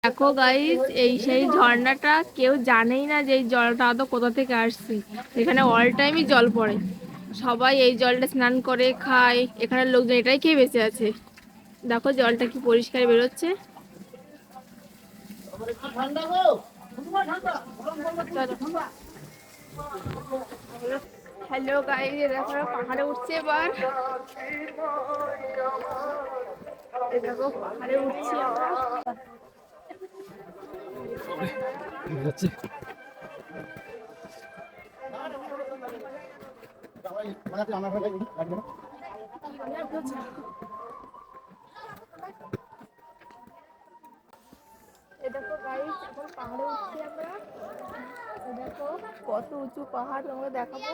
দেখো গাইস, এই সেই ঝর্ণাটা কেউ জানেই না যে এই জলটা আদৌ কোথা থেকে আসছে। এখানে অল টাইমই জল পড়ে, সবাই এই জলটা স্নান করে খায়, এখানে লোকজন এটাই খেয়ে বেঁচে আছে। দেখো জলটা কি পরিষ্কার বেরোচ্ছে। হ্যালো গাইস, দেখো পাহাড়ে উঠছে এবার। দেখো পাহাড়ে উঠছি আমরা। দেখো গাইস, এখন পাহাড়ে উঠছি আমরা। দেখো কত উঁচু পাহাড়, তোমাকে দেখাবো।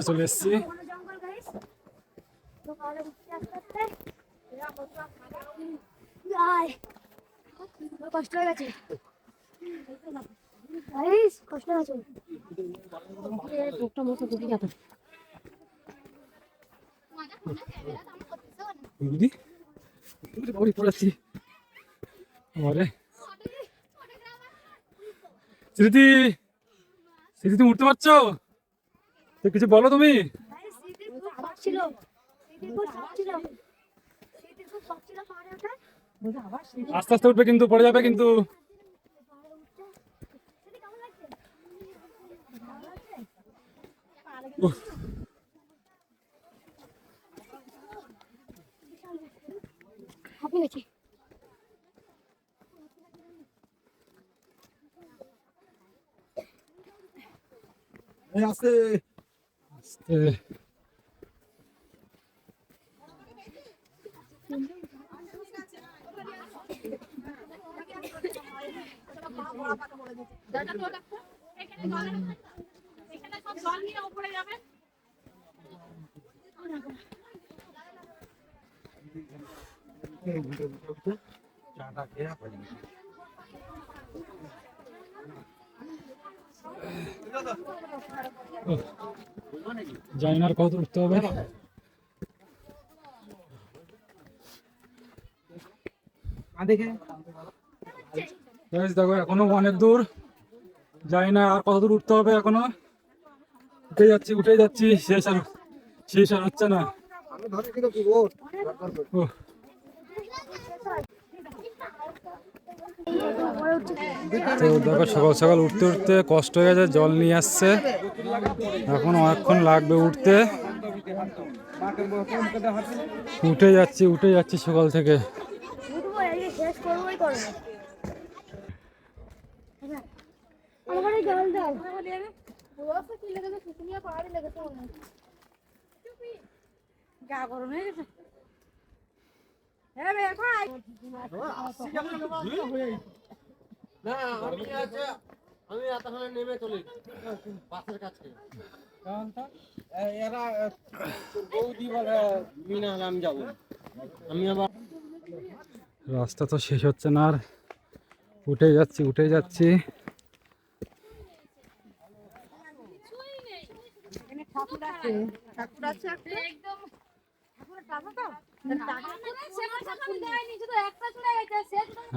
চলে এসছি। কষ্ট হয়ে গেছে, কষ্ট হয়ে গেছে। স্মৃতি, স্মৃতি তুমি উঠতে পারছো? কিছু বলো তুমি। আস্তে আস্তে উঠবে, কিন্তু পড়ে যাবে কিন্তু। আস্তে আস্তে জানি না আর কত উঠতে হবে। দেখো এখনো অনেক দূর, জানি না আর কত দূর উঠতে হবে। এখনো উঠে যাচ্ছি, শেষ আর হচ্ছে না। তো দেখো সকাল সকাল উঠতে উঠতে কষ্ট হয়ে গেছে, জল নিয়ে আসছে, এখন অনেকক্ষণ লাগবে উঠতে। উঠে যাচ্ছি সকাল থেকে। আমি এতক্ষণে নেমে চলি বাসের কাছে। এরা বৌদি বলে মিনা হলে আমি যাবো। আমি আবার রাস্তা তো শেষ হচ্ছে না, আর উঠে যাচ্ছি।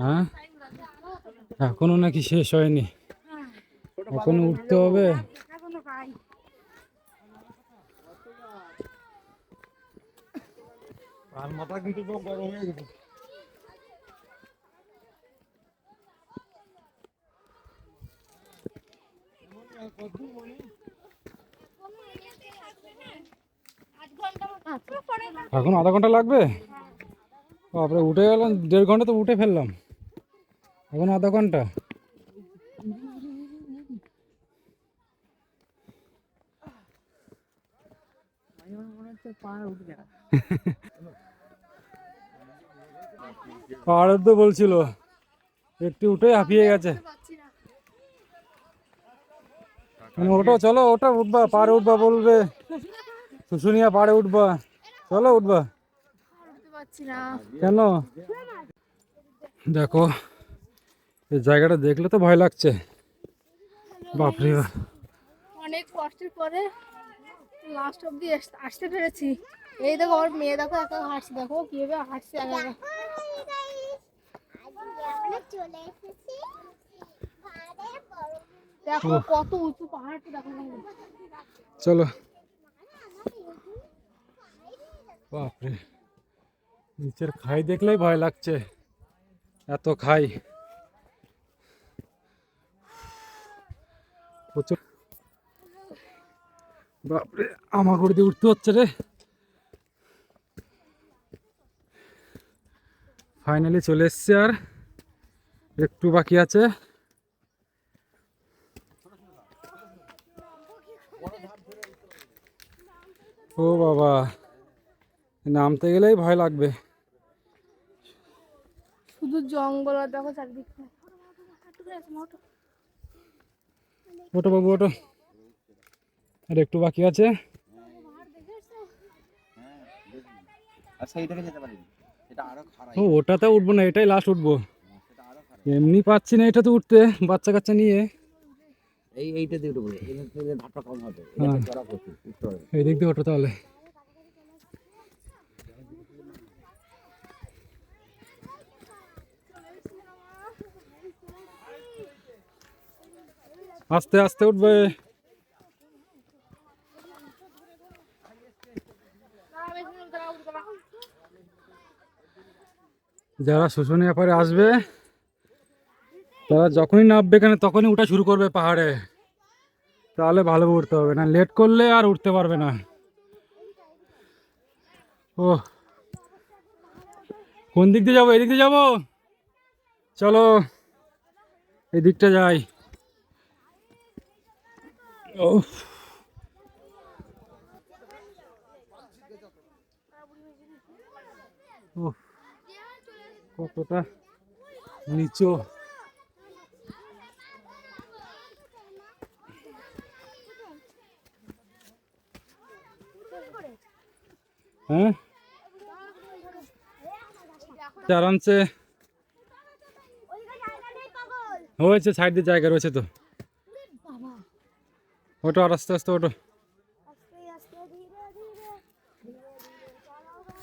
হ্যাঁ, এখনো নাকি শেষ হয়নি, এখনো উঠতে হবে। আর মাথা কিন্তু গরম হয়ে গেছে। এখন আধা ঘন্টা লাগবে? তারপরে উঠে গেলাম, 1.5 ঘন্টা তো উঠে ফেললাম, এখন আধা ঘন্টা। পাহাড়ের তো বলছিল একটু উঠে হাঁপিয়ে গেছে। ওটা চলো, ওটা উঠবা, পাহাড়ে উঠবা বলবে, শুশুনিয়া পাহাড়ে উঠবা, চলো উঠবা। কেন? দেখো এই জায়গাটা দেখলে তো ভয় লাগছে। বাপরে বাপ। অনেক কষ্টের পরে লাস্ট অব্দি আসতে পেরেছি। এই দেখো ওর মেয়ে দেখো একা হাঁটছে, দেখো কিভাবে হাঁটছে একা একা। দেখো কত উঁচু পাহাড়টা দেখো। চলো। বাপরে, নিচের খাই দেখলেই ভয় লাগছে, এত খাই। প্রচুর। বাপরে, আমার করে দিয়ে উঠতে হচ্ছে রে। ফাইনালি চলে এসছে, আর একটু বাকি আছে। ও বাবা, নামতে গেলেই ভয় লাগবে। শুধু জঙ্গল আর দেখো চারদিকটা। ওটো বাবু ওটো, আর একটু বাকি আছে। ও ওটাতে উঠবো না, এটাই লাস্ট উঠবো। এমনি পাচ্ছি না এটাতে উঠতে, বাচ্চা কাচ্চা নিয়ে। এইটা দিয়ে উঠবো, ধাপটা কম হবে। হ্যাঁ, এই দিক দিয়ে ওঠো তাহলে। আস্তে আস্তে উঠবে। যারা শুশুনিয়া পারে আসবে তারা যখনই নামবে এখানে তখনই উঠা শুরু করবে পাহাড়ে, তাহলে ভালোভাবে উঠতে হবে, না লেট করলে আর উঠতে পারবে না। ও, কোন দিক দিয়ে যাবো? এদিক দিয়ে যাবো, চলো এই দিকটা যাই। ও, কতটা নিচু। হ্যাঁ, আরামসে হয়েছে, সাইড দিয়ে জায়গা রয়েছে তো। ওটো, আর আস্তে আস্তে ওটো।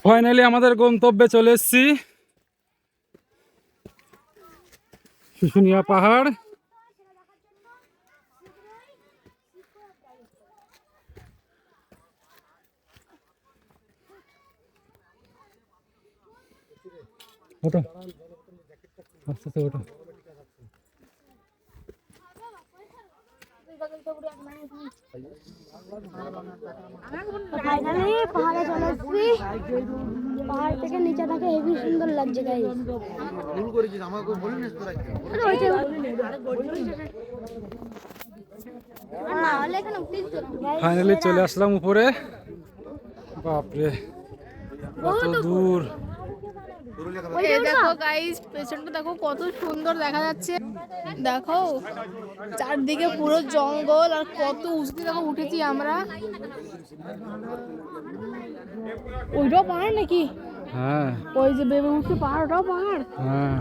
ফাইনালি আমাদের গন্তব্যে চলে এসেছি, শুশুনিয়া পাহাড়। ওটো, আস্তে আস্তে ওটো। ফাইনালি পাহাড়ে চলে এসেছি। পাহাড় থেকে নিচে থাকে হেভি সুন্দর লাগছে গাইস। ফাইনালি চলে আসলাম উপরে। বাপরে, কত দূর। এই দেখো গাইস, পেছনটা দেখো কত সুন্দর দেখা যাচ্ছে। দেখো চারদিকে পুরো জঙ্গল, আর কত উঁচুতে দেখো উঠেছি আমরা। ওইটাও পাহাড় নাকি? হ্যাঁ, ওই যে বেবে উঠছে পাহাড়, ওটাও পাহাড়। হ্যাঁ।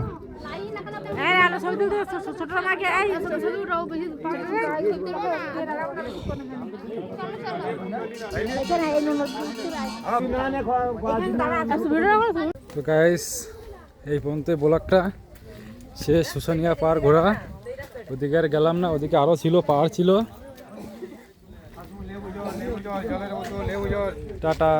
তো গাইস, এই পর্যন্ত ব্লগটা শেষ। শুশুনিয়া পাহাড় ঘোরা, ওদিকে আর গেলাম না, ওদিকে আরো ছিল, পাহাড় ছিল। টাটা।